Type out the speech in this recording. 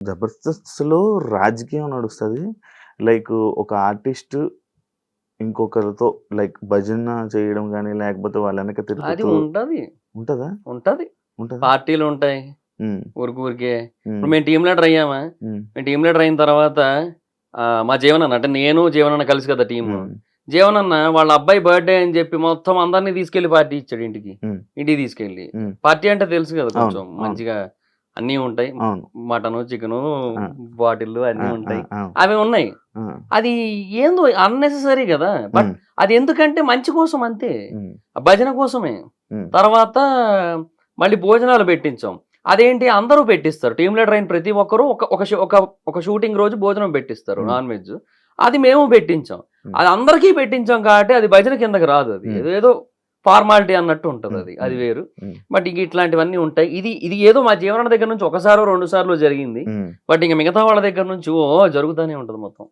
జబర్దస్త్‌లో రాజకీయం నడుస్తది. లైక్ ఒక ఆర్టిస్ట్ ఇంకొకరితో లైక్ భజన చేయడం గాని, లేకపోతే వాళ్ళ వెనక అది తిరుగుతూ ఉంటది. ఉంటదా? ఉంటది. ఉంటదా? పార్టీలుంటాయి. హ్మ్. ఊరికే. హ్మ్. ఇప్పుడు మేము టీమ్ లీడర్ అయ్యామా? హ్మ్. మేము టీమ్ లీడర్ అయిన తర్వాత మా జీవనన్న అంటే నేను, జీవనన్న కలిసి కదా టీము. హ్మ్. జీవనన్న వాళ్ళ అబ్బాయి బర్త్‌డే అని చెప్పి మొత్తం అందరిని తీసుకెళ్ళి పార్టీ ఇచ్చాడు ఇంటికి. హ్మ్. ఇంటికి తీసుకెళ్ళి. హ్మ్. పార్టీ అంటే తెలుసు కదా అవును. కొంచెం అవును. మంచిగా అన్నీ ఉంటాయి. అవును. మటను, చికెను, ఆ! బాటిల్లు ఆ! అన్నీ ఆ! ఉంటాయి. ఆ! అవి ఉన్నాయి. ఆ! అది ఏందో అన్నెసెసరీ గదా! బట్ హ్మ్. అది ఎందుకంటే మంచి కోసం అంతే. హ్మ్. భజన కోసమే. హ్మ్. తర్వాత మళ్ళీ భోజనాలు పెట్టించాం. అదేంటి అందరూ పెట్టిస్తారు. టీమ్ లీడర్ అయిన ప్రతి ఒక్కరు ఒక ఒక షూ ఒక ఒక షూటింగ్ రోజు భోజనం పెట్టిస్తారు హ్మ్. Non veg. అది మేము పెట్టించాం. హ్మ్. అది అందరికీ పెట్టించాం కాబట్టి అది భజన కిందకి రాదు అది. హ్మ్. ఏదేదో ఫార్మాలిటీ అన్నట్టు హ్మ్. ఉంటదది. అది అది హ్మ్. వేరు. హ్మ్. బట్ ఇగ ఇట్లాంటివన్నీ ఉంటాయి. ఇది ఏదో మా జీవన దగ్గర నుంచి ఒకసారో, 2 సార్లో జరిగింది. హ్మ్. బట్ ఇంక మిగతా వాళ్ళ దగ్గర నుంచి జరుగుతానే ఉంటది మొత్తం.